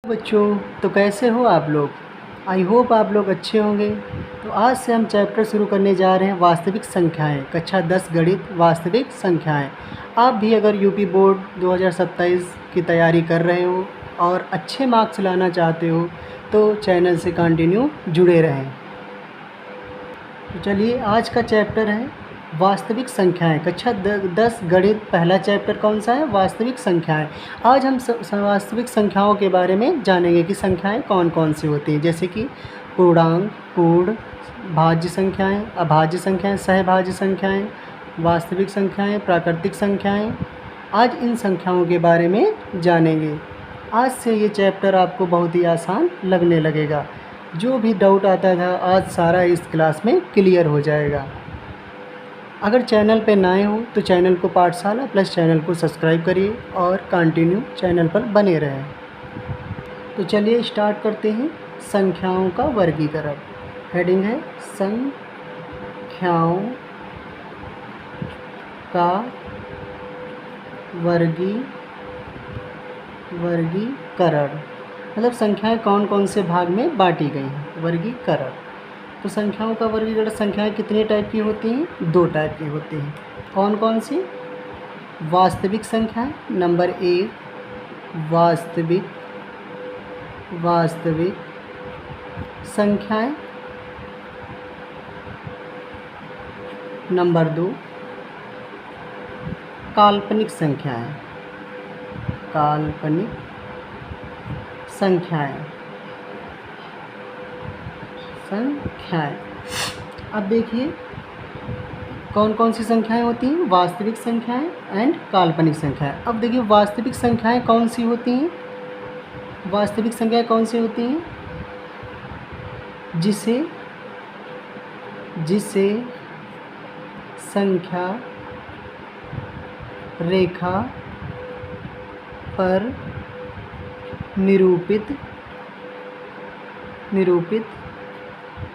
बच्चों, तो कैसे हो आप लोग। आई होप आप लोग अच्छे होंगे। तो आज से हम चैप्टर शुरू करने जा रहे हैं वास्तविक संख्याएं, कक्षा 10 गणित वास्तविक संख्याएं। आप भी अगर यूपी बोर्ड 2027 की तैयारी कर रहे हो और अच्छे मार्क्स लाना चाहते हो तो चैनल से कंटिन्यू जुड़े रहें। तो चलिए, आज का चैप्टर है वास्तविक संख्याएं, कक्षा 10 गणित। पहला चैप्टर कौन सा है? वास्तविक संख्याएं। आज हम वास्तविक संख्याओं के बारे में जानेंगे कि संख्याएं कौन कौन सी होती हैं, जैसे कि पूर्णांक, पूर्ण, भाज्य संख्याएं, अभाज्य संख्याएं, सहभाज्य संख्याएं, वास्तविक संख्याएं, प्राकृतिक संख्याएं। आज इन संख्याओं के बारे में जानेंगे। आज से ये चैप्टर आपको बहुत ही आसान लगने लगेगा। जो भी डाउट आता था आज सारा इस क्लास में क्लियर हो जाएगा। अगर चैनल पे नए हो तो चैनल को पाठशाला प्लस चैनल को सब्सक्राइब करिए और कंटिन्यू चैनल पर बने रहें। तो चलिए स्टार्ट करते हैं। संख्याओं का वर्गीकरण। हेडिंग है संख्याओं का वर्गीकरण। मतलब संख्याएं कौन कौन से भाग में बांटी गई हैं, वर्गीकरण। तो संख्याओं का वर्गीकरण, संख्याएं कितने टाइप की होती हैं? 2 टाइप की होती हैं। कौन कौन सी? वास्तविक संख्याएं, नंबर 1 वास्तविक संख्याएं, नंबर 2 काल्पनिक संख्याएं, संख्याएं। अब देखिए कौन कौन सी संख्याएं होती हैं? वास्तविक संख्याएं एंड काल्पनिक संख्याएं। अब देखिए वास्तविक संख्याएं कौन सी होती हैं? वास्तविक संख्याएं कौन सी होती हैं? जिसे संख्या रेखा पर निरूपित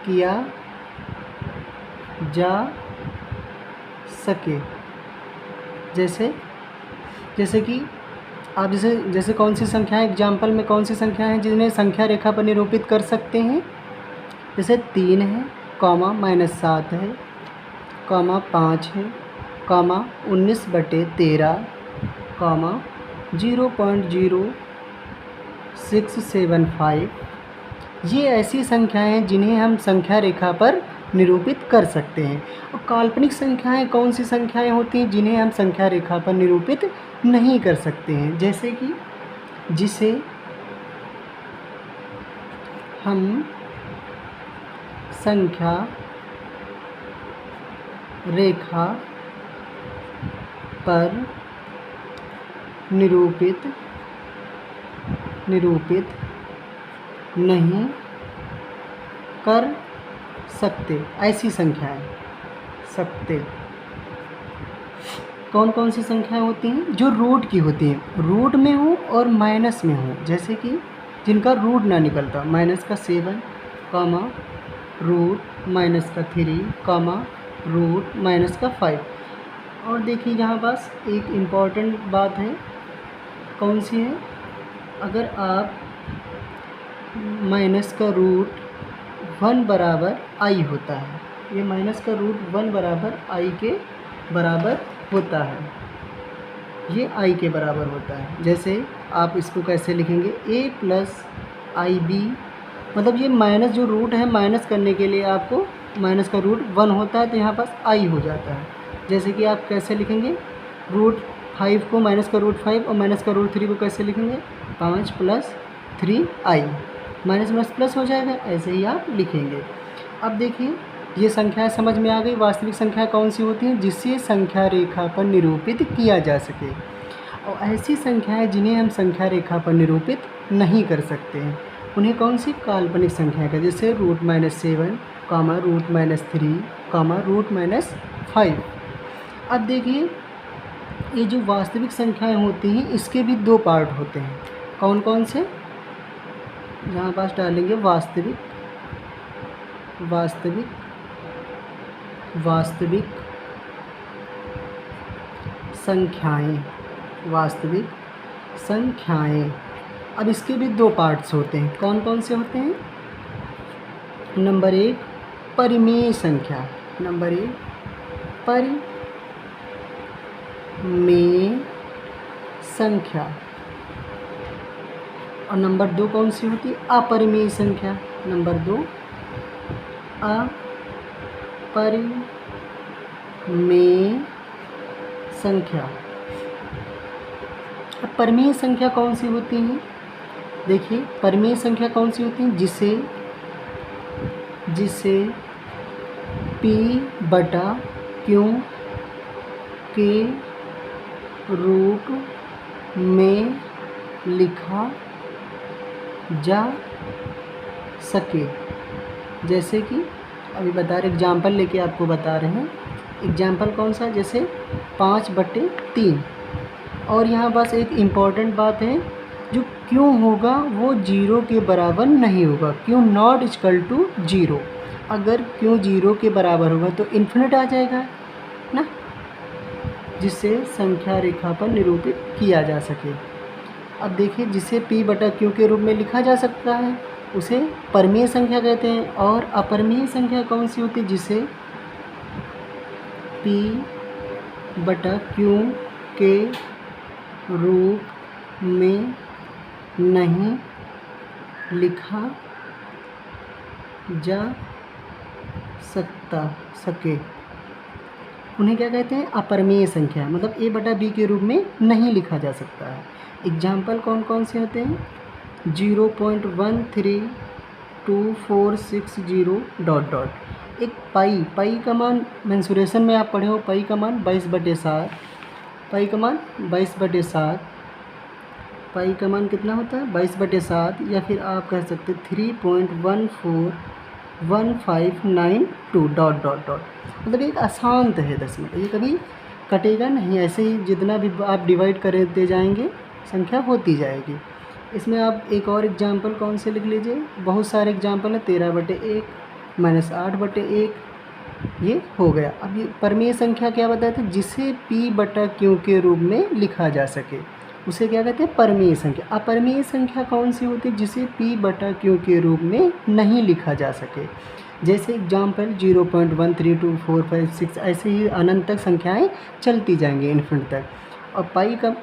किया जा सके। जैसे कि आप जैसे कौन सी संख्याएं, एग्जाम्पल में कौन सी संख्याएं हैं जिन्हें संख्या रेखा पर निरूपित कर सकते हैं? जैसे 3 है, -7 है, 5 है, 19/13, 0.0675। ये ऐसी संख्याएं हैं जिन्हें हम संख्या रेखा पर निरूपित कर सकते हैं। और काल्पनिक संख्याएं कौन सी संख्याएं होती हैं जिन्हें हम संख्या रेखा पर निरूपित नहीं कर सकते हैं? जैसे कि जिसे हम संख्या रेखा पर निरूपित नहीं कर सकते, ऐसी संख्याएं। कौन कौन सी संख्याएं होती हैं? जो रूट की होती हैं, रूट में हो और माइनस में हो। जैसे कि जिनका रूट ना निकलता, -7, रूट -3, रूट -5। और देखिए यहाँ पास एक इम्पॉर्टेंट बात है। कौन सी है? अगर आप माइनस का रूट 1 बराबर आई होता है, ये माइनस का रूट 1 बराबर आई के बराबर होता है, ये आई के बराबर होता है। जैसे आप इसको कैसे लिखेंगे? a + IB। मतलब ये माइनस जो रूट है, माइनस करने के लिए आपको माइनस का रूट 1 होता है तो यहाँ पास आई हो जाता है। जैसे कि आप कैसे लिखेंगे? √5 को माइनस का √5 और माइनस का √3 को कैसे लिखेंगे? 5 + 3i, माइनस प्लस हो जाएगा। ऐसे ही आप लिखेंगे। अब देखिए ये संख्याएं समझ में आ गई। वास्तविक संख्या कौन सी होती हैं? जिसे संख्या रेखा पर निरूपित किया जा सके। और ऐसी संख्याएं जिन्हें हम संख्या रेखा पर निरूपित नहीं कर सकते हैं उन्हें कौन सी? काल्पनिक संख्या का। जैसे √-7, √-3, √-5। अब देखिए ये जो वास्तविक संख्याएं होती हैं इसके भी 2 पार्ट होते हैं। कौन कौन से? यहाँ पास डालेंगे वास्तविक संख्याएं, अब इसके भी दो पार्ट्स होते हैं, कौन कौन से होते हैं? नंबर 1 परिमेय संख्या, नंबर 1 परिमेय संख्या, और नंबर 2 कौन सी होती है? अपरिमेय संख्या। नंबर 2 अपरिमेय संख्या। अब परिमेय संख्या कौन सी होती है? देखिए, परिमेय संख्या कौन सी होती है? जिसे P/Q के रूप में लिखा जा सके। जैसे कि अभी बता रहे, एग्जाम्पल लेके आपको बता रहे हैं। एग्जाम्पल कौन सा? जैसे 5/3। और यहाँ बस एक इम्पॉर्टेंट बात है, जो क्यों होगा वो 0 के बराबर नहीं होगा। क्यों नॉट इक्वल टू 0। अगर क्यों 0 के बराबर होगा तो इन्फिनिट आ जाएगा ना, जिससे संख्या रेखा पर निरूपित किया जा सके। अब देखिए, जिसे P/Q के रूप में लिखा जा सकता है उसे परिमेय संख्या कहते हैं। और अपरिमेय संख्या कौन सी होती है? जिसे P/Q के रूप में नहीं लिखा जा सके, उन्हें क्या कहते हैं? अपरिमेय संख्या। मतलब A/B के रूप में नहीं लिखा जा सकता है। एग्जाम्पल कौन कौन से होते हैं? 0.132460 ... एक पाई का मान मेंसुरेशन में आप पढ़े हो, पाई का मान 22/7, पाई का मान 22/7, पाई का मान कितना होता है? 22/7, या फिर आप कह सकते 3.141592 ... मतलब एक अशांत है दशमलव, ये कभी कटेगा नहीं। ऐसे ही जितना भी आप डिवाइड करते जाएंगे संख्या होती जाएगी। इसमें आप एक और एग्जाम्पल कौन से लिख लीजिए, बहुत सारे एग्जाम्पल है। 13/1 -8/1 ये हो गया। अब ये परिमेय संख्या क्या बताए थे? जिसे P/Q के रूप में लिखा जा सके, उसे क्या कहते हैं? परिमेय संख्या। अपरिमेय संख्या कौन सी होती है? जिसे P/Q के रूप में नहीं लिखा जा सके। जैसे एग्जाम्पल 0.132456, ऐसे ही अनंत तक संख्याएँ चलती जाएंगी, इन्फिनिट तक। और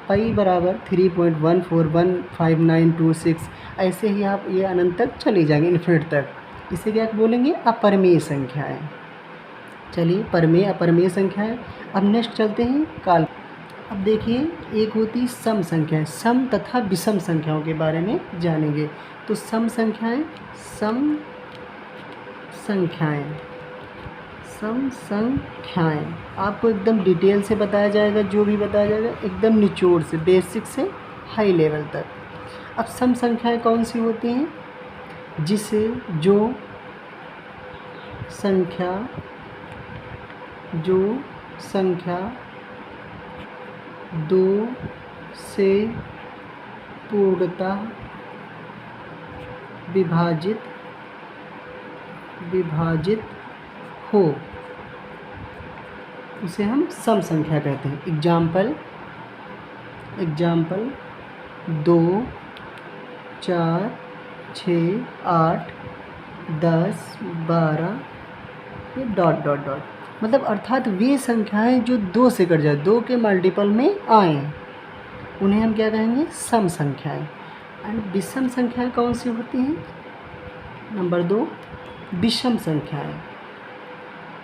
पाई बराबर 3.141592 ऐसे ही आप ये अनंत तक चली जाएंगे, इन्फिनिट तक। इसे क्या बोलेंगे? अपरिमेय संख्याएँ। चलिए, परिमेय अपरिमेय संख्याएँ। अब नेक्स्ट चलते हैं काल। अब देखिए, एक होती सम संख्याएँ। सम तथा विषम संख्याओं के बारे में जानेंगे। तो सम संख्याएँ आपको एकदम डिटेल से बताया जाएगा। जो भी बताया जाएगा एकदम निचोड़ से, बेसिक से हाई लेवल तक। अब सम संख्याएँ कौन सी होती हैं? जिसे जो संख्या 2 से पूर्णतः विभाजित हो, उसे हम सम संख्या कहते हैं। एग्जाम्पल 2, 4, 6, 8, 10, 12 ये ... मतलब अर्थात वे संख्याएं जो 2 से कट जाए, 2 के मल्टीपल में आए, उन्हें हम क्या कहेंगे? सम संख्याएं। एंड विषम संख्याएं कौन सी होती हैं? नंबर 2 विषम संख्याएं।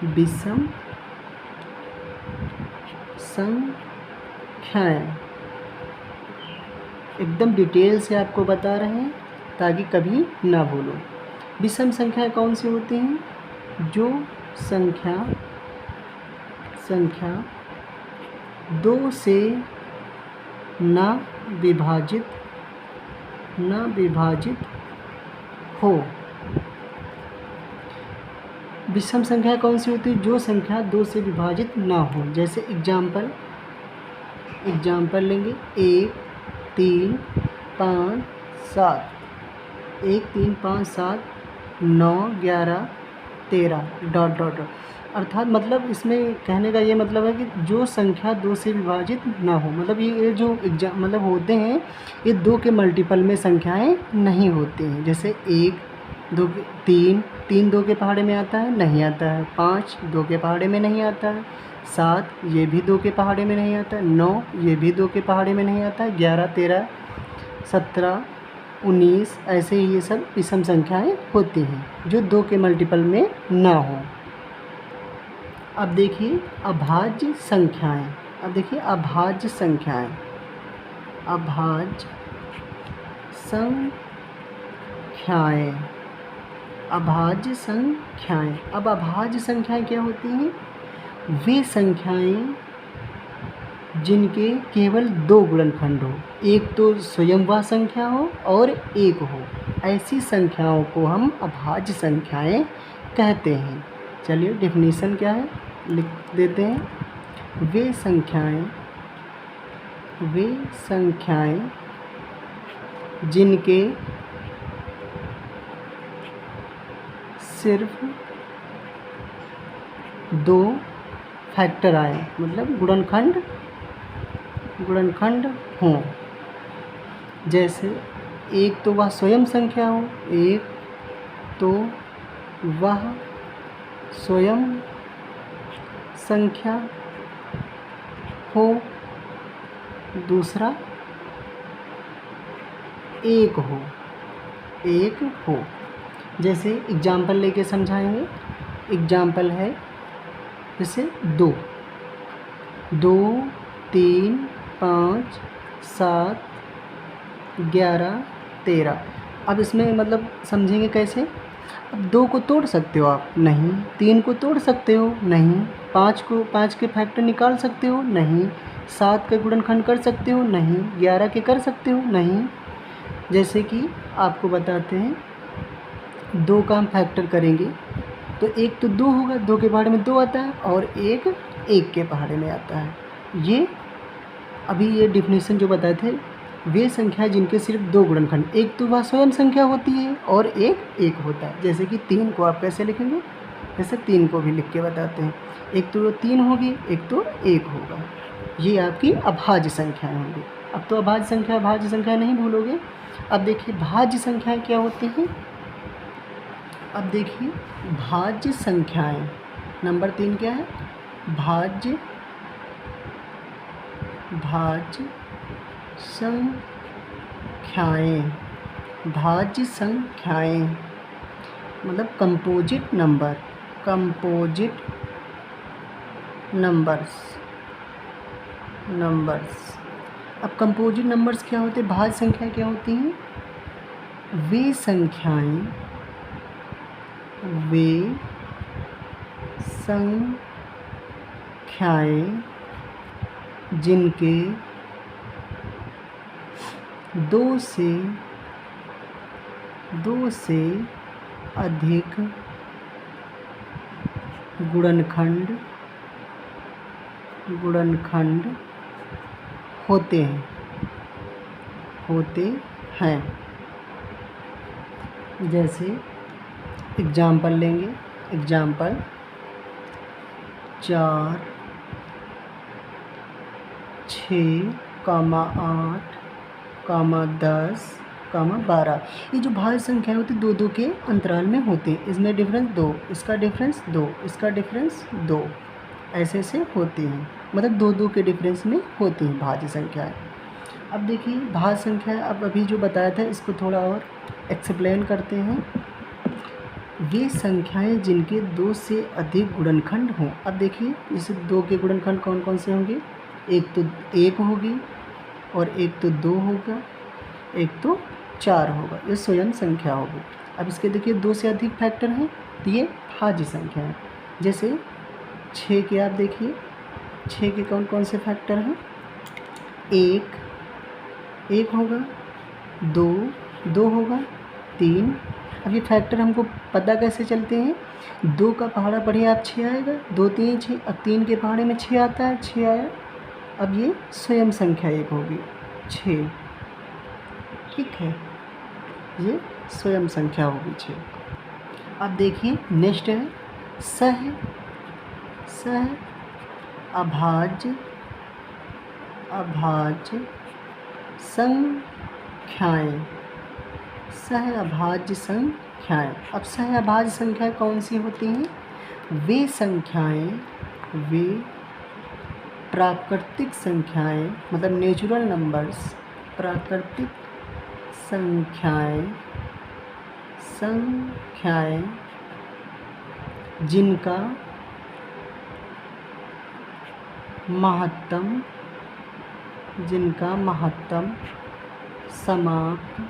विषम संख्याएं एकदम डिटेल से आपको बता रहे हैं ताकि कभी ना भूलो। विषम संख्याएं कौन सी होती हैं? जो संख्या 2 से ना विभाजित हो। विषम संख्या कौन सी होती है? जो संख्या 2 से विभाजित ना हो। जैसे एग्जाम्पल लेंगे 1, 3, 5, 7, 1, 3, 5, 7, 9, 11, 13 ... अर्थात मतलब इसमें कहने का ये मतलब है कि जो संख्या 2 से विभाजित ना हो, मतलब ये जो एग्जाम मतलब होते हैं ये 2 के मल्टीपल में संख्याएं नहीं होती हैं। जैसे 1 2 3 3 2 के पहाड़े में आता है, नहीं आता है। 5 2 के पहाड़े में नहीं आता है। 7 ये भी 2 के पहाड़े में नहीं आता है। 9 ये भी 2 के पहाड़े में नहीं आता है। 11 13 17 19 ऐसे ही ये सब विषम संख्याएं होती हैं जो 2 के मल्टीपल में ना हो। अब देखिए अभाज्य संख्याएं। अब देखिए अभाज्य संख्याएं, अभाज्य संख्याएं, अभाज्य संख्याएं। अब अभाज्य संख्याएं क्या होती हैं? वे संख्याएं जिनके केवल 2 गुणनखंड हो, एक तो स्वयंभू संख्या हो और एक हो, ऐसी संख्याओं को हम अभाज्य संख्याएं कहते हैं। चलिए डेफिनेशन क्या है लिख देते हैं। वे संख्याएं जिनके सिर्फ 2 फैक्टर आए, मतलब गुणनखंड हों। जैसे एक तो वह स्वयं संख्या हो, एक तो वह स्वयं संख्या हो, दूसरा एक हो। जैसे एग्जाम्पल लेके समझाएंगे। एग्जाम्पल है जैसे 2 3 5 7 11 13। अब इसमें मतलब समझेंगे कैसे। अब 2 को तोड़ सकते हो आप? नहीं। 3 को तोड़ सकते हो? नहीं। 5 के फैक्टर निकाल सकते हो? नहीं। 7 का गुणनखंड कर सकते हो? नहीं। 11 के कर सकते हो? नहीं। जैसे कि आपको बताते हैं 2 का हम फैक्टर करेंगे तो एक तो 2 होगा, 2 के पहाड़े में 2 आता है, और एक के पहाड़े में आता है। ये अभी ये डिफिनेशन जो बताए थे, वे संख्या जिनके सिर्फ 2 गुणनखंड, एक तो वह स्वयं संख्या होती है और एक होता है। जैसे कि 3 को आप कैसे लिखेंगे? जैसे 3 को भी लिख के बताते हैं। एक तो 3 होगी, एक तो 1 होगा। ये आपकी अभाज्य संख्याएं होंगी। अब तो अभाज्य संख्या नहीं भूलोगे। अब देखिए भाज्य संख्याएं क्या होती हैं। अब देखिए भाज्य संख्याएं, नंबर 3 क्या है? भाज्य संख्याएं। भाज्य संख्याएं मतलब कंपोजिट नंबर्स। अब कंपोजिट नंबर्स क्या होते हैं? भाज्य संख्या क्या होती हैं? वे संख्याएं जिनके 2 से अधिक गुणनखंड होते हैं। जैसे एग्जाम्पल लेंगे। एग्जाम्पल 4 6 8 10 12। ये जो भाज्य संख्या होती है 2 के अंतराल में होती है। इसमें डिफरेंस 2, इसका डिफरेंस 2, इसका डिफरेंस 2, ऐसे होती हैं। मतलब 2 के डिफरेंस में होती हैं भाज्य संख्याएं। अब देखिए भाज्य संख्या, अब अभी जो बताया था इसको थोड़ा और एक्सप्लेन करते हैं। वे संख्याएं जिनके 2 से अधिक गुणनखंड हों। अब देखिए इस 2 के गुणनखंड कौन कौन से होंगे? एक तो 1 होगी, और एक तो 2 होगा, एक तो 4 होगा। ये स्वयं संख्या होगी। अब इसके देखिए 2 से अधिक फैक्टर हैं तो ये भाज्य संख्या है। जैसे 6 के आप देखिए 6 के कौन कौन से फैक्टर हैं? 1 होगा, 2 होगा, 3। अब ये फैक्टर हमको पता कैसे चलते हैं? 2 का पहाड़ा पढ़िए आप 6 आएगा, 2 3 6। अब 3 के पहाड़े में 6 आता है, 6 आया। अब ये स्वयं संख्या 1 होगी, 6। ठीक है, ये स्वयं संख्या होगी 6। अब देखिए नेक्स्ट है सह अभाज्य संख्याएं, सह अभाज्य संख्याएं। अब सह अभाज्य संख्याएं कौन सी होती हैं? वे संख्याएं, वे प्राकृतिक संख्याएं, मतलब नेचुरल नंबर्स, प्राकृतिक संख्याएं जिनका महत्तम समाप्त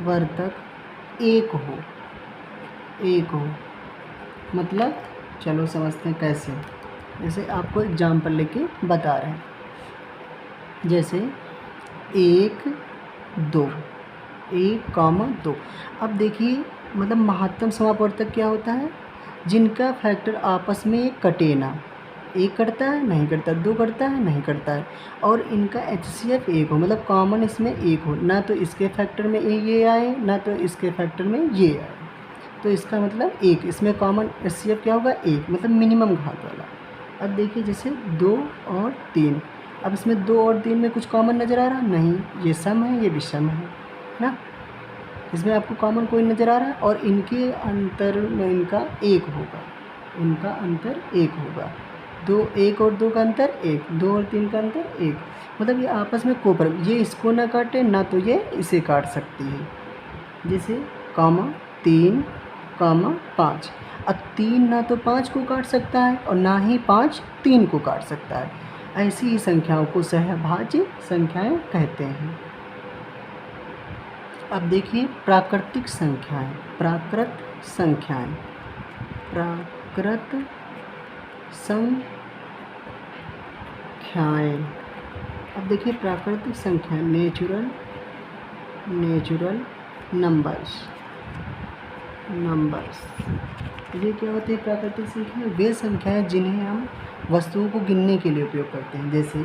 वर्तक एक हो। मतलब चलो समझते हैं कैसे। जैसे आपको एग्जाम्पल लेके बता रहे हैं, जैसे 1 2, 1, 2। अब देखिए, मतलब महत्तम समापवर्तक क्या होता है? जिनका फैक्टर आपस में कटे ना। 1 कटता है नहीं कटता, 2 कटता है नहीं कटता है, और इनका HCF 1 हो, मतलब कॉमन इसमें 1 हो, ना तो इसके फैक्टर में ये आए ना तो इसके फैक्टर में ये आए, तो इसका मतलब 1। इसमें कॉमन HCF क्या होगा? 1, मतलब मिनिमम घात वाला। अब देखिए जैसे 2 और 3, अब इसमें 2 और 3 में कुछ कॉमन नज़र आ रहा? नहीं, ये सम है, ये भी सम है ना। इसमें आपको कॉमन कोई नज़र आ रहा है, और इनके अंतर में इनका 1 होगा, इनका अंतर 1 होगा। 1 और 2 का अंतर 1, 2 और 3 का अंतर 1, मतलब ये आपस में कोपरम, ये इसको ना काटे ना तो ये इसे काट सकती है। जैसे 3, 5। अब 3 ना तो 5 को काट सकता है और ना ही 5 3 को काट सकता है। ऐसी ही संख्याओं को सहभाज्य संख्याएं कहते हैं। अब देखिए प्राकृत संख्याएं। अब देखिए प्राकृतिक संख्याएं, नेचुरल नंबर्स। ये क्या होती है? प्राकृतिक संख्याएं वे संख्याएं जिन्हें हम वस्तुओं को गिनने के लिए उपयोग करते हैं। जैसे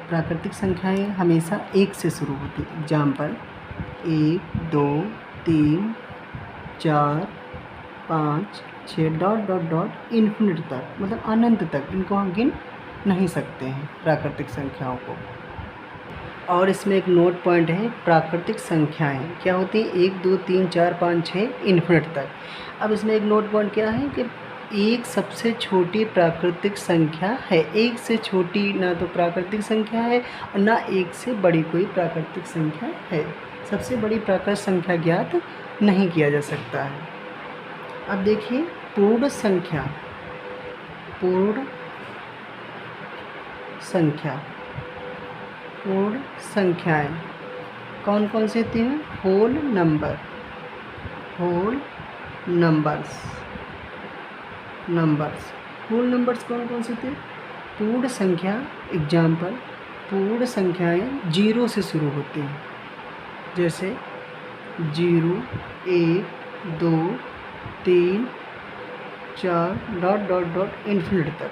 प्राकृतिक संख्याएं हमेशा 1 से शुरू होती है। एग्जाम्पल 1 2 3 4 5 6 डॉट इन्फिनिट तक, मतलब अनंत तक इनको हम गिन नहीं सकते हैं प्राकृतिक संख्याओं को। और इसमें एक नोट पॉइंट है, प्राकृतिक संख्याएं क्या होती हैं? 1 2 3 4 5 6 इन्फिनिट तक। अब इसमें एक नोट पॉइंट क्या है कि एक सबसे छोटी प्राकृतिक संख्या है। एक से छोटी ना तो प्राकृतिक संख्या है और ना एक से बड़ी कोई प्राकृतिक संख्या है। सबसे बड़ी प्राकृतिक संख्या ज्ञात नहीं किया जा सकता है। अब देखिए पूर्ण संख्याएं कौन कौन सी होती हैं? होल नंबर्स कौन कौन से होते हैं? पूर्ण संख्या। एग्जाम्पल पूर्ण संख्याएं 0 से शुरू होती हैं। जैसे 0 1 2 3 4 डॉट इन्फिनिट तक,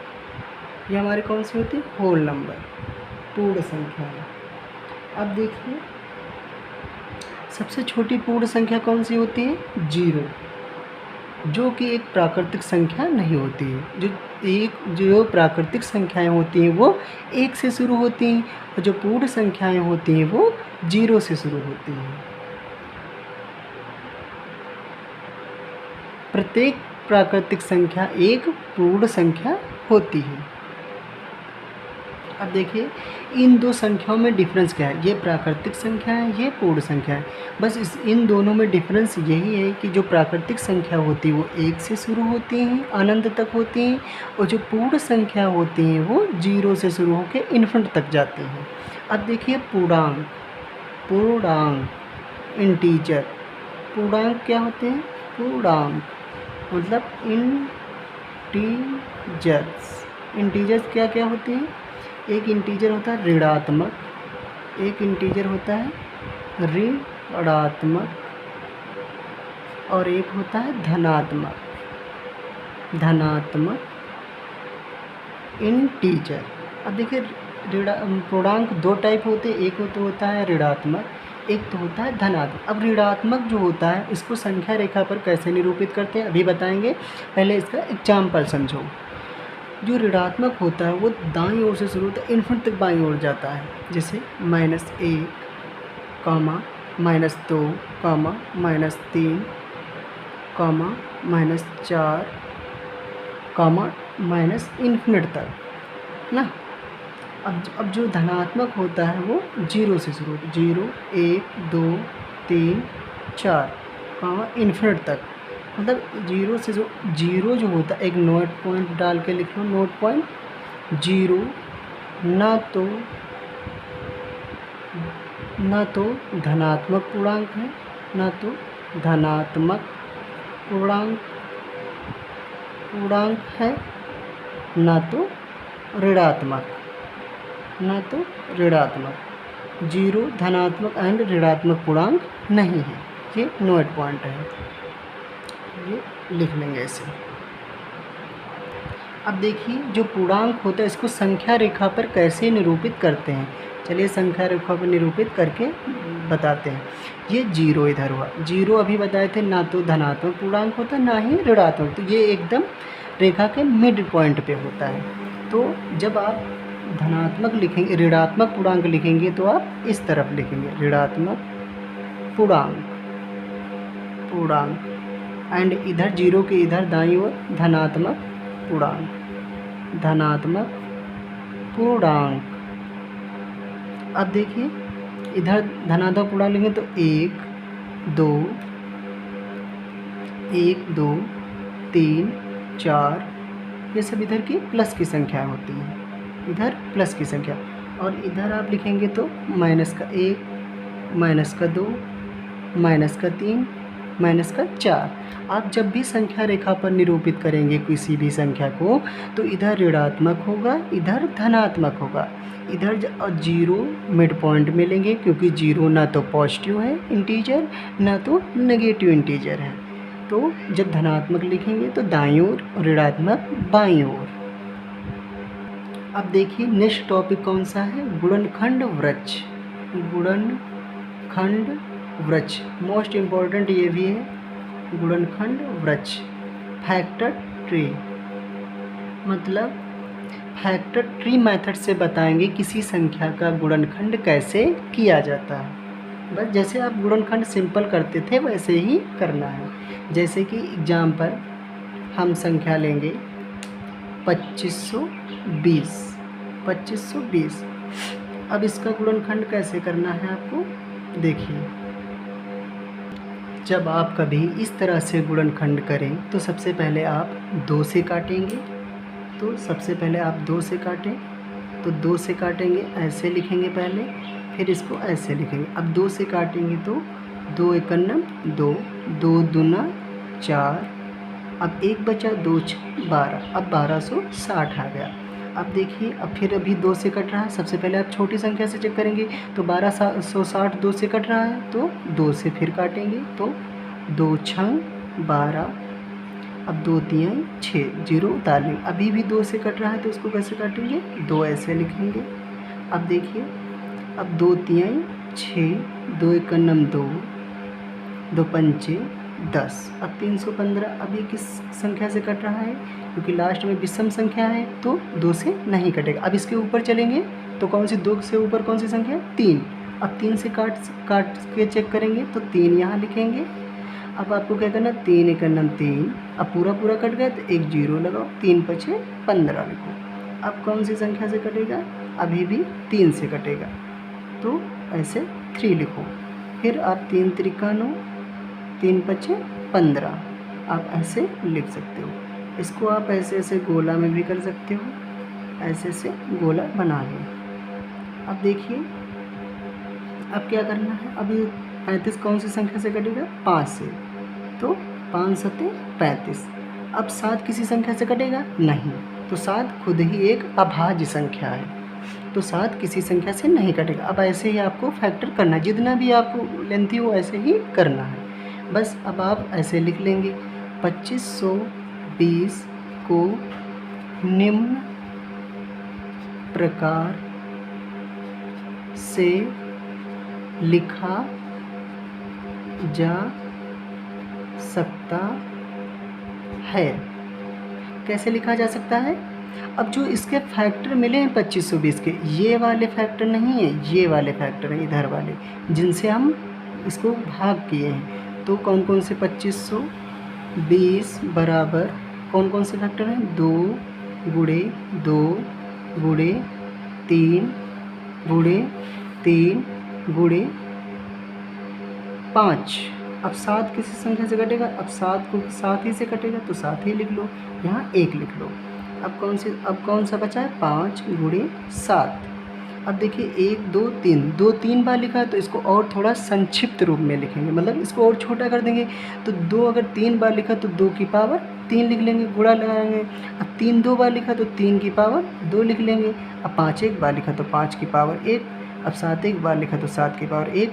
ये हमारे कौन सी होती है? होल नंबर, पूर्ण संख्या है। अब देखिए सबसे छोटी पूर्ण संख्या कौन सी होती है? 0, जो कि एक प्राकृतिक संख्या नहीं होती है। जो प्राकृतिक संख्याएं होती हैं वो 1 से शुरू होती हैं, और जो पूर्ण संख्याएं होती हैं वो 0 से शुरू होती हैं। प्रत्येक प्राकृतिक संख्या एक पूर्ण संख्या होती है। अब देखिए इन दो संख्याओं में डिफरेंस क्या है? ये प्राकृतिक संख्या है, ये पूर्ण संख्या है। बस इन दोनों में डिफरेंस यही है कि जो प्राकृतिक संख्या होती है वो 1 से शुरू होती हैं, अनंत तक होती हैं, और जो पूर्ण संख्या होती हैं वो 0 से शुरू होकर इन्फिनिट तक जाती हैं। अब देखिए पूर्णांक इंटीजर। पूर्णांक क्या होते हैं? पूर्णांक मतलब इंटीजर्स क्या क्या होते हैं? एक इंटीजर होता है ऋणात्मक, एक इंटीजर होता है ऋणात्मक, और एक होता है धनात्मक इंटीजर। अब देखिए पूर्णांक 2 टाइप होते हैं। एक तो होता है ऋणात्मक, एक तो होता है धनात्मक। अब ऋणात्मक जो होता है इसको संख्या रेखा पर कैसे निरूपित करते हैं अभी बताएंगे। पहले इसका एग्जाम्पल समझो। जो ऋणात्मक होता है वो दाईं ओर से शुरू होता है, इन्फिनिट तक बाईं ओर जाता है। जैसे -1, -2, -3, -4, इन्फिनिट तक ना। अब जो धनात्मक होता है वो 0 से शुरू होता है, 0, 1, 2, 3, 4, इन्फिनिट तक। मतलब 0 से जो 0 जो होता है, एक नोट पॉइंट डाल के लिख लो, नोट पॉइंट 0 ना तो धनात्मक पूर्णांक है, ना तो धनात्मक पूर्णांक है, ना तो ऋणात्मक 0 धनात्मक एंड ऋणात्मक पूर्णांक नहीं है। ये नोट पॉइंट है, ये लिख लेंगे ऐसे। अब देखिए जो पूर्णांक होता है इसको संख्या रेखा पर कैसे निरूपित करते हैं। चलिए संख्या रेखा पर निरूपित करके बताते हैं। ये 0 इधर हुआ, 0 अभी बताए थे, ना तो धनात्मक पूर्णांक होता ना ही ऋणात्मक, तो ये एकदम रेखा के मिड पॉइंट पे होता है। तो जब आप धनात्मक लिखेंगे, ऋणात्मक पूर्णांक लिखेंगे तो आप इस तरफ लिखेंगे, ऋणात्मक पूर्णांक एंड इधर 0 के इधर दाईं ओर धनात्मक पूर्णांक। अब देखिए इधर धनात्मक पूर्णांक लिखेंगे तो 1, 2, 3, 4, ये सब इधर की प्लस की संख्या होती है, इधर प्लस की संख्या। और इधर आप लिखेंगे तो -1, -2, -3, -4। आप जब भी संख्या रेखा पर निरूपित करेंगे किसी भी संख्या को तो इधर ऋणात्मक होगा, इधर धनात्मक होगा। इधर 0 मिड पॉइंट में लेंगे क्योंकि 0 ना तो पॉजिटिव है इंटीजर, ना तो नेगेटिव इंटीजर है। तो जब धनात्मक लिखेंगे तो दाईं ओर और ऋणात्मक बाईं ओर। अब देखिए नेक्स्ट टॉपिक कौन सा है, गुणनखंड वृक्ष। मोस्ट इम्पॉर्टेंट ये भी है, गुणनखंड वृक्ष। फैक्टर ट्री, मतलब फैक्टर ट्री मेथड से बताएंगे किसी संख्या का गुणनखंड कैसे किया जाता है। बस जैसे आप गुणनखंड सिंपल करते थे वैसे ही करना है। जैसे कि एग्जाम्पल हम संख्या लेंगे 2520। अब इसका गुणनखंड कैसे करना है आपको देखिए। जब आप कभी इस तरह से गुणनखंड करें तो सबसे पहले आप 2 से काटेंगे, तो सबसे पहले आप 2 से काटें, तो 2 से काटेंगे ऐसे लिखेंगे पहले, फिर इसको ऐसे लिखेंगे। अब 2 से काटेंगे तो 2 एकन्नम 2, 2 दूना 4, अब 1 बचा, 2 6 12, अब 1260 आ गया। अब देखिए अब फिर अभी 2 से कट रहा है, सबसे पहले आप छोटी संख्या से चेक करेंगे तो 1260 2 से कट रहा है, तो 2 से फिर काटेंगे तो 2 6 12, अब 2 3 6, 0 उतार लेंगे। अभी भी 2 से कट रहा है तो उसको कैसे काटेंगे, 2 ऐसे लिखेंगे। अब देखिए अब 2 3 6, 2 एकन्नम 2, 2 पंचे 10, अब 315। अभी किस संख्या से कट रहा है, क्योंकि लास्ट में विषम संख्या है तो 2 से नहीं कटेगा। अब इसके ऊपर चलेंगे तो कौन सी 2 से ऊपर कौन सी संख्या, 3। अब 3 से काट के चेक करेंगे तो 3 यहाँ लिखेंगे। अब आपको क्या करना, 3 एकन्नम 3, अब पूरा कट गया तो 1 0 लगाओ, 3 5 15 लिखो। अब कौन सी संख्या से कटेगा, अभी भी 3 से कटेगा तो ऐसे 3 लिखो। फिर आप 3 त्रिका 9, 3 5 15, आप ऐसे लिख सकते हो। इसको आप ऐसे गोला में भी कर सकते हो, ऐसे गोला बना लो। अब देखिए अब क्या करना है, अभी 35 कौन सी संख्या से कटेगा, 5 से, तो 5 7 35। अब 7 किसी संख्या से कटेगा नहीं, तो 7 खुद ही एक अभाज्य संख्या है, तो 7 किसी संख्या से नहीं कटेगा। अब ऐसे ही आपको फैक्टर करना है, जितना भी आपको लेंथी हो ऐसे ही करना है। बस अब आप ऐसे लिख लेंगे, 2520 को निम्न प्रकार से लिखा जा सकता है। कैसे लिखा जा सकता है? अब जो इसके फैक्टर मिले हैं 2520 के, ये वाले फैक्टर नहीं है, ये वाले फैक्टर हैं इधर वाले, जिनसे हम इसको भाग किए हैं। तो कौन कौन से 2520 बराबर कौन कौन से फैक्टर हैं? 2 गुणे 2 गुणे 3 गुणे 3 गुणे 5। अब 7 किसी संख्या से कटेगा, अब 7 को 7 ही से कटेगा तो 7 ही लिख लो, यहाँ 1 लिख लो। अब कौन सा बचा है? 5 गुणे 7। अब देखिए 1 2 3, 2 3 बार लिखा है तो इसको और थोड़ा संक्षिप्त रूप में लिखेंगे, मतलब इसको और छोटा कर देंगे। तो 2 अगर 3 बार लिखा तो 2 की पावर 3 लिख लेंगे, गुणा लगाएंगे। अब 3 2 बार लिखा तो 3 की पावर 2 लिख लेंगे। अब 5 1 बार लिखा तो 5 की पावर 1। अब 7 1 बार लिखा तो 7 की पावर 1।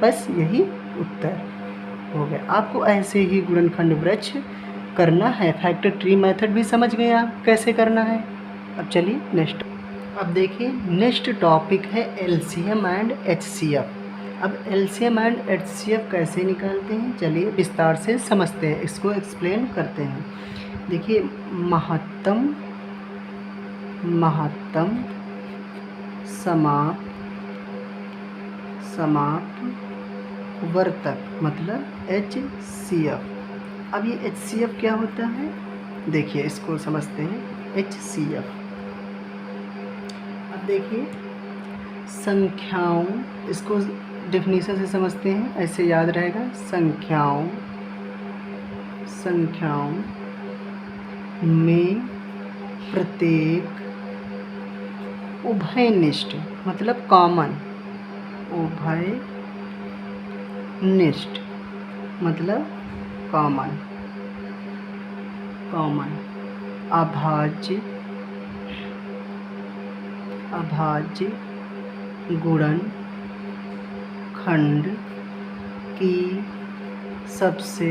बस यही उत्तर हो गया। आपको ऐसे ही गुणनखंड वृक्ष करना है। फैक्टर ट्री मेथड भी समझ गए आप कैसे करना है। अब चलिए नेक्स्ट। अब देखिए नेक्स्ट टॉपिक है एलसीएम एंड एचसीएफ। अब एलसीएम एंड एचसीएफ कैसे निकालते हैं, चलिए विस्तार से समझते हैं, इसको एक्सप्लेन करते हैं। देखिए महत्तम समाप वर्तक मतलब एचसीएफ। अब ये एचसीएफ क्या होता है, देखिए इसको समझते हैं। एचसीएफ अब देखिए संख्याओं, इसको डेफिनेशन से समझते हैं, ऐसे याद रहेगा। संख्याओं में प्रत्येक उभयनिष्ठ मतलब कॉमन, उभयनिष्ठ मतलब कॉमन अभाज्य गुणनखंड की सबसे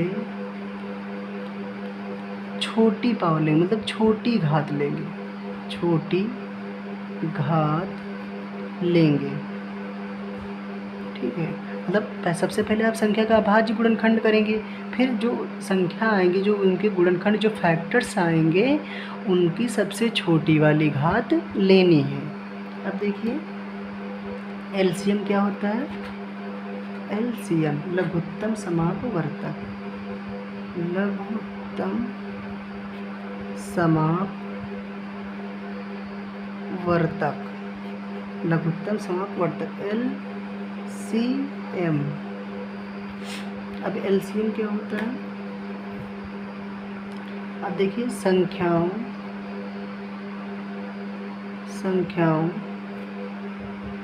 छोटी पावर लेंगे, मतलब छोटी घात लेंगे, ठीक है। मतलब सबसे पहले आप संख्या का अभाज्य गुणनखंड करेंगे, फिर जो संख्या आएंगी, जो उनके गुणनखंड जो फैक्टर्स आएंगे, उनकी सबसे छोटी वाली घात लेनी है। अब देखिए एलसीएम क्या होता है, एलसीएम लघुत्तम समाप वर्तक, लघुत्तम समाप वर्तक एलसीएम। अब एलसीएम क्या होता है, अब देखिए संख्याओं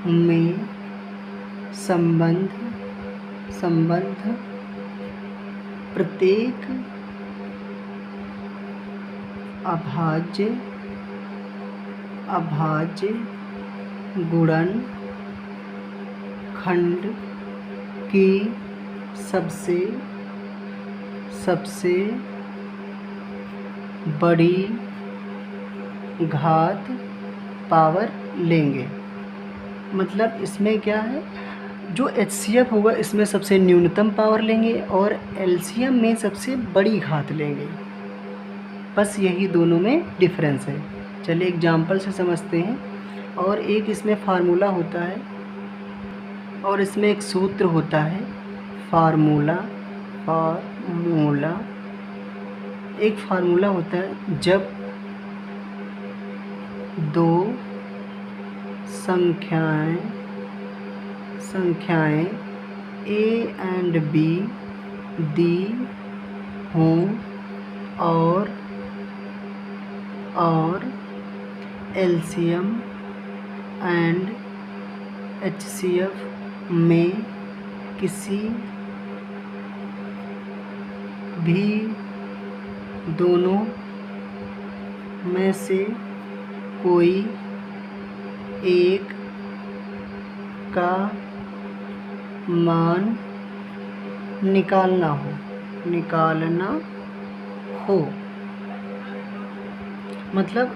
में संबंध प्रत्येक अभाज्य गुणनखंड की सबसे बड़ी घात पावर लेंगे। मतलब इसमें क्या है, जो एचसीएफ होगा इसमें सबसे न्यूनतम पावर लेंगे और एलसीएम में सबसे बड़ी घात लेंगे। बस यही दोनों में डिफरेंस है। चलिए एग्जाम्पल से समझते हैं। और एक इसमें फार्मूला होता है और इसमें एक सूत्र होता है, फार्मूला एक फार्मूला होता है, जब दो संख्याएं A एंड B दी हों और एलसीएम एंड एचसीएफ में किसी भी दोनों में से कोई एक का मान निकालना हो। मतलब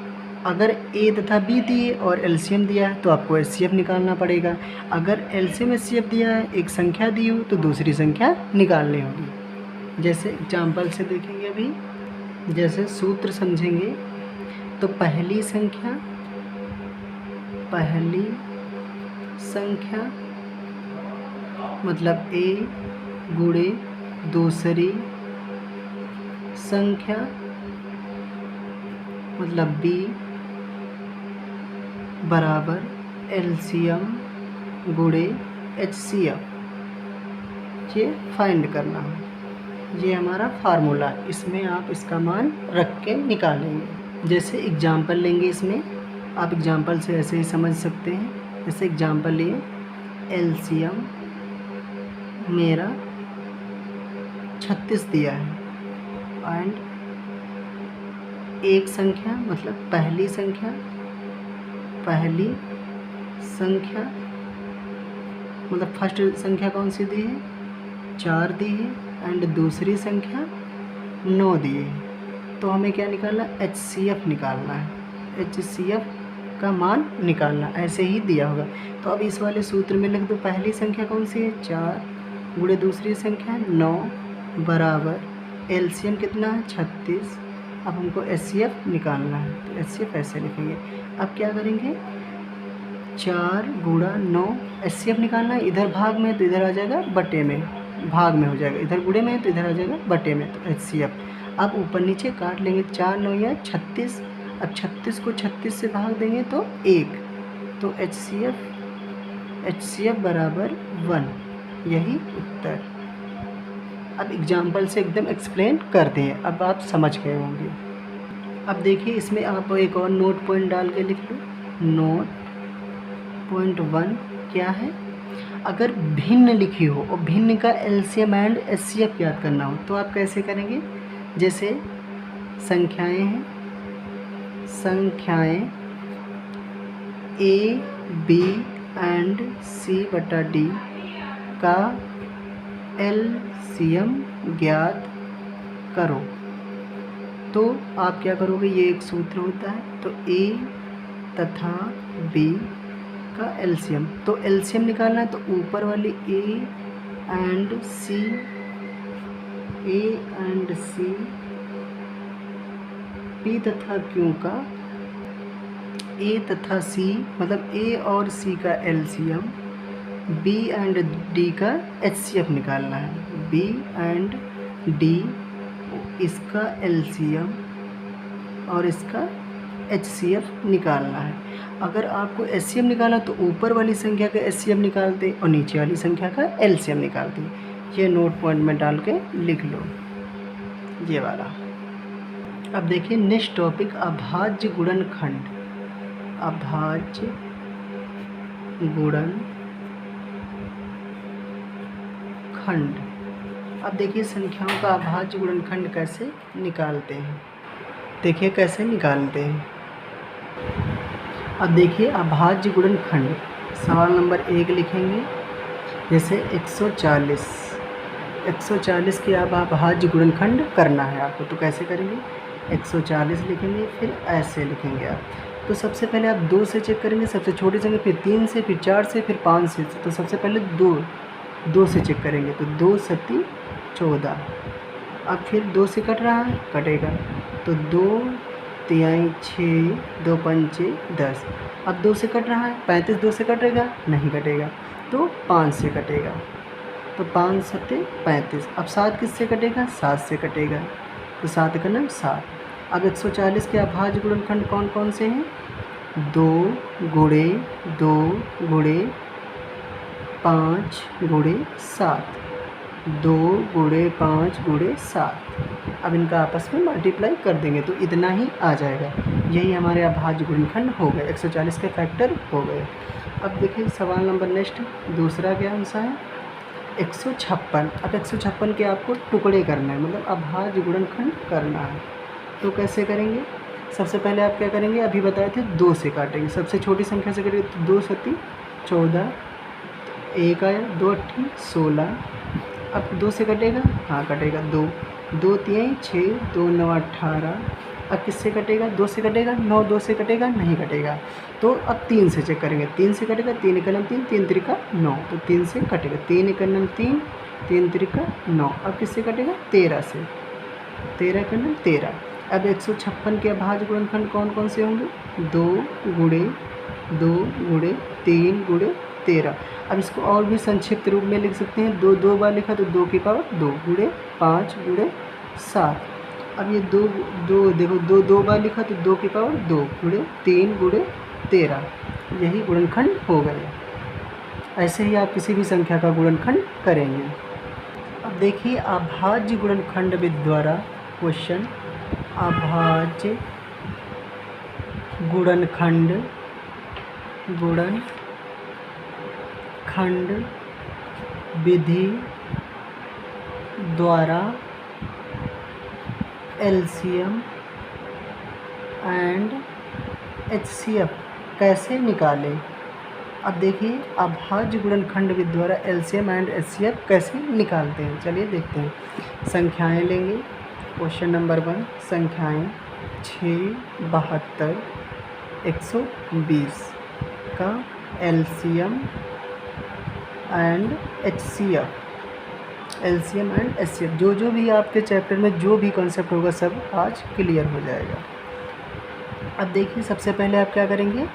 अगर ए तथा बी दिए और एलसीएम दिया है तो आपको एचसीएफ निकालना पड़ेगा। अगर एलसीएम एचसीएफ दिया है, एक संख्या दी हो तो दूसरी संख्या निकालनी होगी। जैसे एग्जाम्पल से देखेंगे अभी, जैसे सूत्र समझेंगे तो पहली संख्या मतलब ए गुणे दूसरी संख्या मतलब बी बराबर एलसीएम गुणे एचसीएफ, ये फाइंड करना है। ये हमारा फार्मूला, इसमें आप इसका मान रख के निकालेंगे। जैसे एग्जाम्पल लेंगे, इसमें आप एग्जाम्पल से ऐसे ही समझ सकते हैं। जैसे एग्जाम्पल लिए, एलसीएम मेरा 36 दिया है एंड एक संख्या मतलब पहली संख्या मतलब फर्स्ट संख्या कौन सी दी है, 4 दी है एंड दूसरी संख्या 9 दी है। तो हमें क्या निकालना, एचसीएफ निकालना है, एचसीएफ का मान निकालना। ऐसे ही दिया होगा तो अब इस वाले सूत्र में लिख दो, पहली संख्या कौन सी है 4 गुणे दूसरी संख्या 9 बराबर एलसीएम कितना है 36। अब हमको एचसीएफ निकालना है तो एचसीएफ ऐसे लिखेंगे। अब क्या करेंगे, 4 गुणा 9, एचसीएफ निकालना है, इधर भाग में तो इधर आ जाएगा बटे में, भाग में हो जाएगा, इधर गुणे में तो इधर आ जाएगा बटे में, तो एचसीएफ। अब ऊपर नीचे काट लेंगे, 4 9 या 36। अब 36 को 36 से भाग देंगे तो 1, तो एचसीएफ बराबर 1, यही उत्तर। अब एग्जाम्पल से एकदम एक्सप्लेन करते हैं, अब आप समझ गए होंगे। अब देखिए इसमें आप एक और नोट पॉइंट डाल के लिख लो। नोट पॉइंट 1 क्या है, अगर भिन्न लिखी हो और भिन्न का एलसीएम एंड एचसीएफ याद करना हो तो आप कैसे करेंगे। जैसे संख्याएं हैं, संख्याएं ए बी एंड सी बटा डी का एलसीएम ज्ञात करो। तो आप क्या करोगे, ये एक सूत्र होता है, तो ए तथा बी का एलसीएम, तो एलसीएम निकालना है तो ऊपर वाली ए एंड सी पी तथा क्यू का ए तथा सी मतलब ए और सी का एलसीएम, बी एंड डी का एचसीएफ निकालना है। बी एंड डी इसका एलसीएम और इसका एचसीएफ निकालना है। अगर आपको एचसीएफ निकालना तो ऊपर वाली संख्या का एचसीएफ निकालते और नीचे वाली संख्या का एलसीएम निकालते। ये नोट पॉइंट में डाल के लिख लो, ये वाला। अब देखिए नेक्स्ट टॉपिक, अभाज्य गुणनखंड। अभाज्य गुणनखंड। अब देखिए संख्याओं का अभाज्य गुणनखंड कैसे निकालते हैं, देखिए कैसे निकालते हैं। अब देखिए अभाज्य गुणनखंड, सवाल नंबर 1 लिखेंगे। जैसे 140 के अब अभाज्य गुणनखंड करना है आपको, तो कैसे करेंगे, 140 लिखेंगे, फिर ऐसे लिखेंगे आप। तो सबसे पहले आप 2 से चेक करेंगे, सबसे छोटी संख्या, फिर 3 से, फिर 4 से, फिर 5 से। तो सबसे पहले 2 से चेक करेंगे, तो 2 सती 14। अब फिर 2 से कट रहा है, कटेगा, तो 2 तिहाई 6, 2 पंचे 10। अब 2 से कट रहा है, 35 2 से कटेगा, नहीं कटेगा, तो 5 से कटेगा, तो 5 सत्ते 35। अब 7 किससे कटेगा, 7 से कटेगा, तो 7 का नाम 7। अब 140 के अभाज्य गुणनखंड कौन कौन से हैं, 2 गुणे 2 गुणे 5 गुणे 7, 2 गुणे 5 गुणे 7। अब इनका आपस में मल्टीप्लाई कर देंगे तो इतना ही आ जाएगा। यही हमारे अभाज्य गुणनखंड हो गए, 140 के फैक्टर हो गए। अब देखिए सवाल नंबर नेक्स्ट दूसरा क्या आंसर है, 156। अब 156 के आपको टुकड़े करना है, मतलब अभाज्य गुणनखंड करना है। तो कैसे करेंगे, सबसे पहले आप क्या करेंगे, अभी बताए थे 2 से काटेंगे, सबसे छोटी संख्या से करेंगे तो 2 सती 14, 1 आया, 2 अट्ठी 16। अब 2 से कटेगा, हाँ कटेगा 2, 2 3 6, 2 9 18। अब किससे कटेगा? 2 से कटेगा। 9 2 से कटेगा? नहीं कटेगा। तो अब 3 से चेक करेंगे। 3 से कटेगा। 3 एकम 3, 3 त्रिका 9, तो 3 से कटेगा। 3 एकम 3, 3 त्रिका 9। अब किससे कटेगा? 13 से। 13 एकम 13। अब 156 के अभाज्य गुणनखंड कौन कौन से होंगे? 2 गुणे 2 गुणे 3 गुणे 13। अब इसको और भी संक्षिप्त रूप में लिख सकते हैं। 2 2 बार लिखा तो 2 की पावर 2 गुणे 5 गुणे 7। अब ये 2 2 देखो 2 2 बार लिखा तो 2 की पावर 2 गुणे 3 गुणे 13। यही गुणनखंड हो गए। ऐसे ही आप किसी भी संख्या का गुणनखंड करेंगे। अब देखिए अभाज्य गुणनखंड विधि द्वारा क्वेश्चन। अभाज्य गुणनखंड विधि द्वारा एलसीएम एंड एचसीएफ कैसे निकालें? अब देखिए अभाज्य गुणनखंड विधि द्वारा एलसीएम एंड एचसीएफ कैसे निकालते हैं, चलिए देखते हैं। संख्याएं लेंगे। क्वेश्चन नंबर 1 संख्याएं 6, 72, 120 का LCM and HCF. LCM and HCF जो भी आपके चैप्टर में जो भी कॉन्सेप्ट होगा सब आज क्लियर हो जाएगा। अब देखिए सबसे पहले आप क्या करेंगे?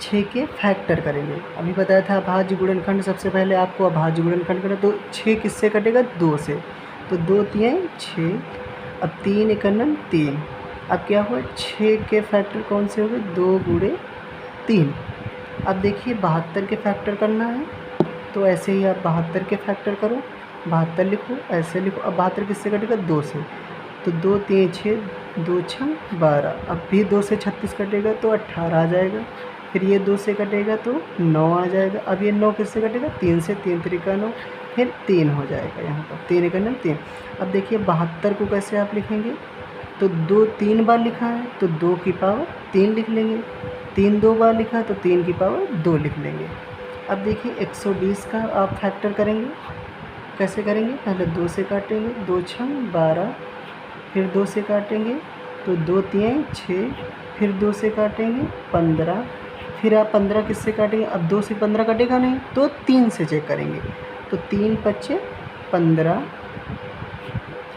6 के फैक्टर करेंगे। अभी बताया था अभाज्य गुणनखंड, सबसे पहले आपको अभाज्य गुणनखंड करना। तो 6 किससे कटेगा? 2 से। तो 2 3 6। अब 3 एकम 3। अब क्या हुआ? 6 के फैक्टर कौन से हो गए? 2 गुणे 3। अब देखिए 72 के फैक्टर करना है, तो ऐसे ही आप 72 के फैक्टर करो। 72 लिखो, ऐसे लिखो। अब 72 किससे कटेगा? 2 से। तो 2 3 6, 2 6 12। अब भी 2 से 36 कटेगा तो 18 आ जाएगा। फिर ये 2 से कटेगा तो 9 आ जाएगा। अब ये 9 किससे कटेगा? 3 से। 3 त्रिका 9, फिर 3 हो जाएगा यहाँ पर। 3 एकम 3। अब देखिए 72 को कैसे आप लिखेंगे? तो 2 3 बार लिखा है तो 2 की पावर 3 लिख लेंगे। 3 2 बार लिखा है तो 3 की पावर 2 लिख लेंगे। अब देखिए 120 का आप फैक्टर करेंगे। कैसे करेंगे? पहले 2 से काटेंगे। 2 6 12। फिर 2 से काटेंगे तो 2 3 6। फिर 2 से काटेंगे 15। फिर आप 15 किससे काटेंगे? अब 2 से 15 कटेगा नहीं तो 3 से चेक करेंगे। तो 3 5 15।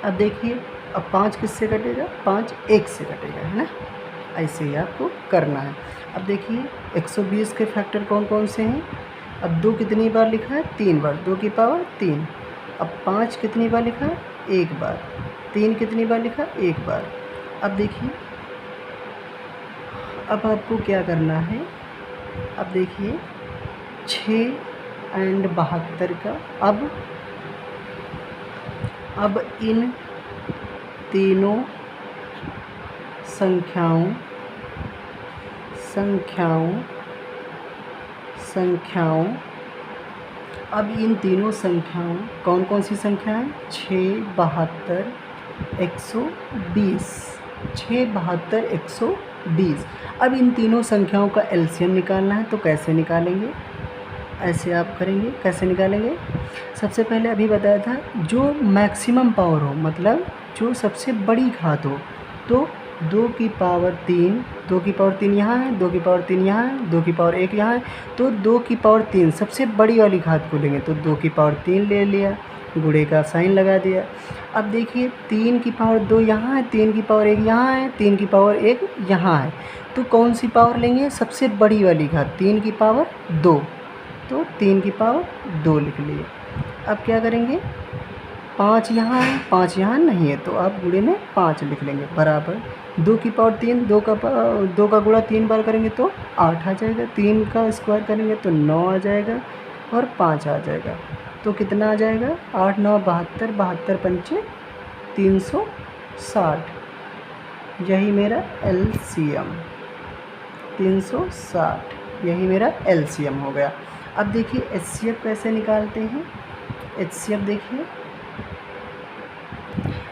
अब देखिए अब 5 किससे कटेगा? 5 1 से कटेगा, है ना। ऐसे ही आपको करना है। अब देखिए 120 के फैक्टर कौन कौन से हैं? अब 2 कितनी बार लिखा है? 3 बार। 2 की पावर 3। अब 5 कितनी बार लिखा है? 1 बार। 3 कितनी बार लिखा? 1 बार। अब देखिए अब आपको क्या करना है? अब देखिए 6 एंड 72 का अब इन तीनों संख्याओं अब इन तीनों संख्याओं कौन कौन सी संख्याएं? 6 72 120। 6 72 120। अब इन तीनों संख्याओं का एलसीएम निकालना है, तो कैसे निकालेंगे? ऐसे आप करेंगे। कैसे निकालेंगे? सबसे पहले अभी बताया था जो मैक्सिमम पावर हो, मतलब जो सबसे बड़ी घात हो, तो 2 की पावर 3, 2 की पावर 3 यहाँ है, 2 की पावर 3 यहाँ है, 2 की पावर 1 यहाँ है, तो 2 की पावर 3 सबसे बड़ी वाली घात को लेंगे। तो 2 की पावर 3 ले लिया, गुणे का साइन लगा दिया। अब देखिए 3 की पावर 2 यहाँ है, 3 की पावर 1 यहाँ है, 3 की पावर 1 यहाँ है, तो कौन सी पावर लेंगे? सबसे बड़ी वाली घात, 3 की पावर 2। तो 3 की पावर 2 लिख लिए। अब क्या करेंगे? 5 यहाँ है, 5 यहाँ नहीं है, तो आप गुणे में 5 लिख लेंगे बराबर 2 की पावर 3। 2 का गुणा 3 बार करेंगे तो 8 आ जाएगा। 3 का स्क्वायर करेंगे तो 9 आ जाएगा और 5 आ जाएगा। तो कितना आ जाएगा? 8 9 72, 72 पंचे 360। यही मेरा एलसीएम 360, यही मेरा एलसीएम हो गया। अब देखिए एचसीएफ कैसे निकालते हैं? एचसीएफ देखिए,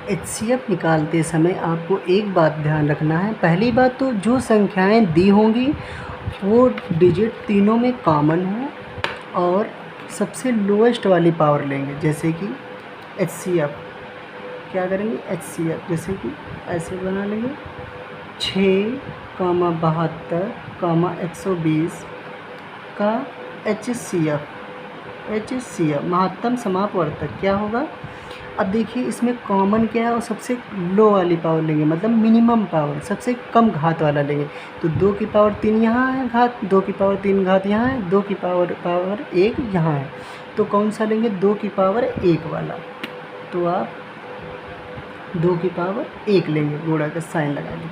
एचसीएफ निकालते समय आपको एक बात ध्यान रखना है। पहली बात तो जो संख्याएं दी होंगी वो डिजिट तीनों में कॉमन हो और सबसे लोएस्ट वाली पावर लेंगे। जैसे कि एचसीएफ क्या करेंगे HCF, जैसे कि ऐसे बना लेंगे 6,72,120 का HCF महत्तम समापवर्तक क्या होगा। अब देखिए इसमें कॉमन क्या है और सबसे लो वाली पावर लेंगे, मतलब मिनिमम पावर, सबसे कम घात वाला लेंगे। तो 2 की पावर 3 यहाँ है घात, 2 की पावर 3 घात यहाँ है, 2 की पावर 1 यहाँ है। तो कौन सा लेंगे, 2 की पावर 1 वाला। तो आप 2 की पावर 1 लेंगे, गुणा का साइन लगा लेंगे।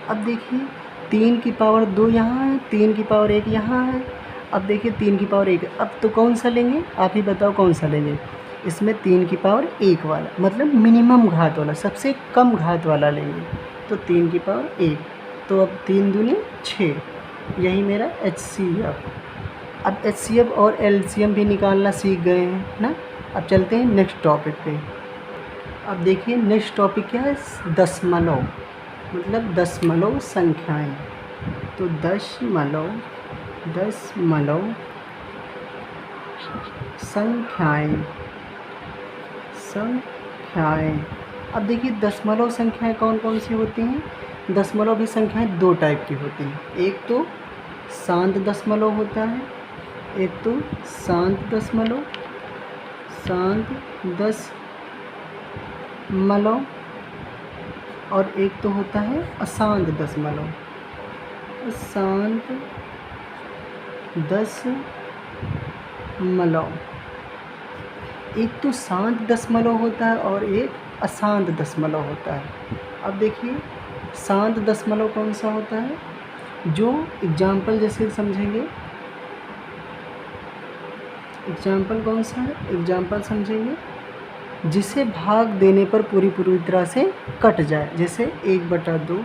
अब देखिए 3 की पावर 2 यहाँ है, 3 की पावर 1 यहाँ है। अब देखिए 3 की पावर 1, अब तो कौन सा लेंगे, आप ही बताओ कौन सा लेंगे। इसमें 3 की पावर 1 वाला, मतलब मिनिमम घात वाला, सबसे कम घात वाला लेंगे। तो 3 की पावर 1, तो अब 3 दूनी 6, यही मेरा HCF। अब HCF और LCM भी निकालना सीख गए हैं ना। अब चलते हैं नेक्स्ट टॉपिक पे। अब देखिए नेक्स्ट टॉपिक क्या है, दशमलव, मतलब दशमलव संख्याएं। तो दशमलव संख्याएं। अब देखिए दशमलव संख्याएं कौन कौन सी होती हैं। दशमलव भी संख्याएं 2 टाइप की होती हैं, एक तो शांत दशमलव होता है, एक तो शांत दशमलव और एक तो होता है अशांत दशमलव। एक तो शांत दशमलव होता है और एक अशांत दशमलव होता है। अब देखिए शांत दशमलव कौन सा होता है, जो एग्जाम्पल जैसे समझेंगे। एग्जाम्पल कौन सा है, एग्जाम्पल समझेंगे जिसे भाग देने पर पूरी तरह से कट जाए, जैसे 1/2।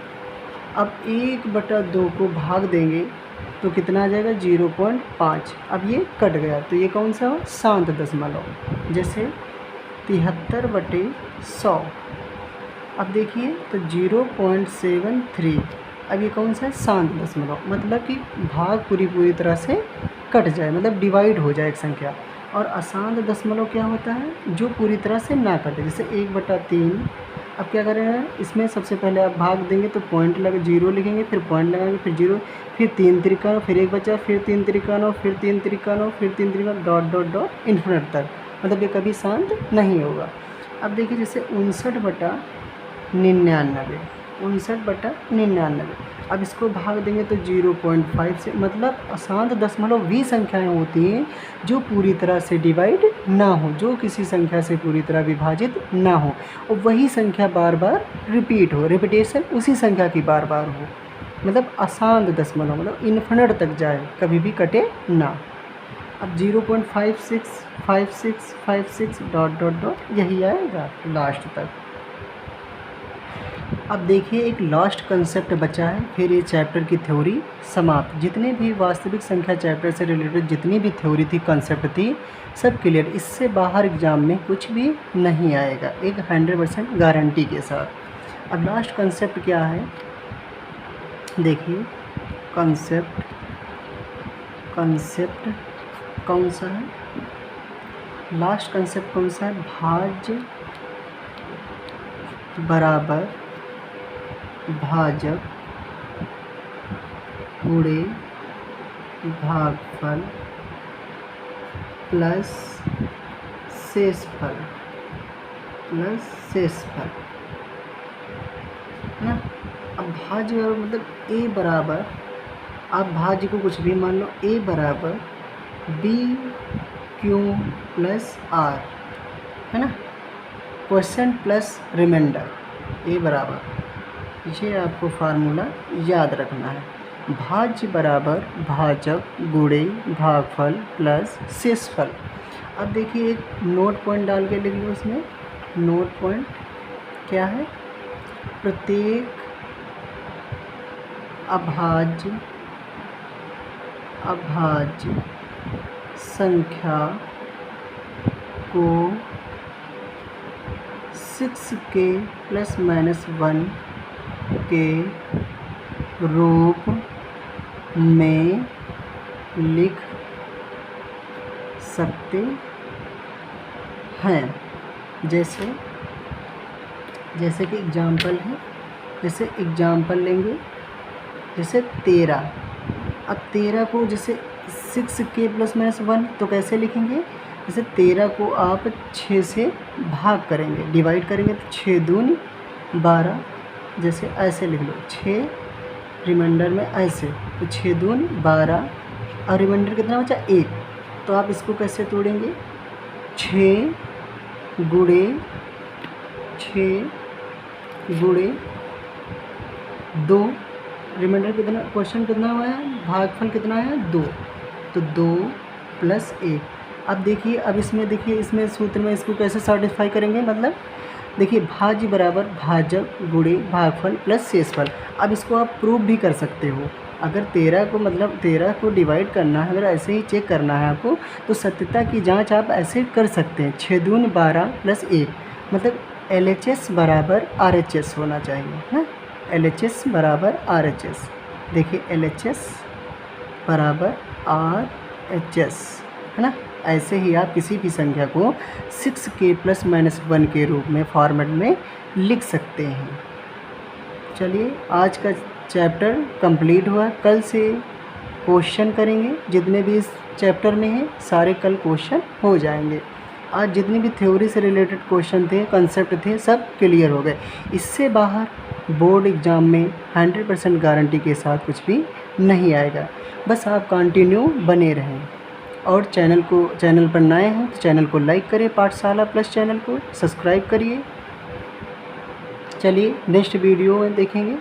अब 1/2 को भाग देंगे तो कितना आ जाएगा, 0.5। अब ये कट गया तो ये कौन सा हो, शांत दशमलव, जैसे 73/100। अब देखिए तो 0.73, अब ये कौन सा है, शांत दशमलव, मतलब कि भाग पूरी तरह से कट जाए, मतलब डिवाइड हो जाए एक संख्या। और अशांत दशमलव क्या होता है, जो पूरी तरह से ना कटे, जैसे 1/3। अब क्या करेंगे, इसमें सबसे पहले आप भाग देंगे तो पॉइंट लगा 0 लिखेंगे, फिर पॉइंट लगाएंगे, फिर 0, फिर 3 त्रिका 9, फिर 1 बचा, फिर 3 त्रिका 9, फिर 3 त्रिका 9, फिर 3 त्रिका डॉट इन्फिनिट तक, मतलब ये कभी शांत नहीं होगा। अब देखिए जैसे 59/99। अब इसको भाग देंगे तो 0.5 से, मतलब अशांत दशमलव वी संख्याएं होती हैं जो पूरी तरह से डिवाइड ना हो, जो किसी संख्या से पूरी तरह विभाजित ना हो, और वही संख्या बार बार रिपीट हो, रिपीटेशन उसी संख्या की बार बार हो, मतलब अशांत दशमलव, मतलब इन्फिनिट तक जाए, कभी भी कटे ना। अब 0.565656 डॉट यही आएगा लास्ट तक। अब देखिए एक लास्ट कंसेप्ट बचा है, फिर ये चैप्टर की थ्योरी समाप्त। जितने भी वास्तविक संख्या चैप्टर से रिलेटेड जितनी भी थ्योरी थी, कंसेप्ट थी, सब क्लियर। इससे बाहर एग्जाम में कुछ भी नहीं आएगा, एक 100% गारंटी के साथ। अब लास्ट कंसेप्ट क्या है, देखिए कंसेप्ट कौन सा है, लास्ट कंसेप्ट कौन सा है, भाज्य बराबर भाजक गुणे भागफल प्लस शेषफल है ना। अब भाज्य मतलब a बराबर, आप भाज्य को कुछ भी मान लो, a बराबर BQ प्लस R है ना, क्वेश्चन प्लस रिमाइंडर, a बराबर, ये आपको फार्मूला याद रखना है। भाज्य बराबर भाजक गुणे भागफल प्लस शेषफल। अब देखिए एक नोट पॉइंट डाल के लिख लो, इसमें नोट पॉइंट क्या है, प्रत्येक अभाज्य संख्या को 6k ± 1 के रूप में लिख सकते हैं। जैसे जैसे कि एग्जाम्पल है, जैसे एग्जाम्पल लेंगे, जैसे 13। अब 13 को जैसे 6k + -1 तो कैसे लिखेंगे? जैसे 13 को आप 6 से भाग करेंगे, डिवाइड करेंगे तो 6 दूनी 12, जैसे ऐसे लिख लो 6, रिमाइंडर में ऐसे, तो 6 दूनी 12 और रिमाइंडर कितना बचा? 1। तो आप इसको कैसे तोड़ेंगे? 6 गुणे 2, रिमाइंडर कितना, क्वेश्चन कितना हुआ है, भागफल कितना है? 2, तो 2 + 1। अब देखिए, अब इसमें देखिए, इसमें सूत्र में इसको कैसे सैटिस्फाई करेंगे, मतलब देखिए भाज्य बराबर भाजक गुणे भागफल प्लस शेषफल। अब इसको आप प्रूव भी कर सकते हो। अगर 13 को, मतलब 13 को डिवाइड करना है, अगर ऐसे ही चेक करना है आपको, तो सत्यता की जांच आप ऐसे कर सकते हैं। 6 दूनी 12 + 1, मतलब LHS बराबर RHS होना चाहिए, है LHS बराबर RHS। देखिए LHS बराबर RHS, है ना। ऐसे ही आप किसी भी संख्या को 6k ± 1 के रूप में फॉर्मेट में लिख सकते हैं। चलिए, आज का चैप्टर कंप्लीट हुआ। कल से क्वेश्चन करेंगे, जितने भी इस चैप्टर में हैं सारे कल क्वेश्चन हो जाएंगे। आज जितनी भी थ्योरी से रिलेटेड क्वेश्चन थे, कंसेप्ट थे, सब क्लियर हो गए। इससे बाहर बोर्ड एग्ज़ाम में 100% गारंटी के साथ कुछ भी नहीं आएगा। बस आप कंटिन्यू बने रहें। और चैनल पर नए हैं तो चैनल को लाइक करें, पाठशाला प्लस चैनल को सब्सक्राइब करिए। चलिए नेक्स्ट वीडियो में देखेंगे।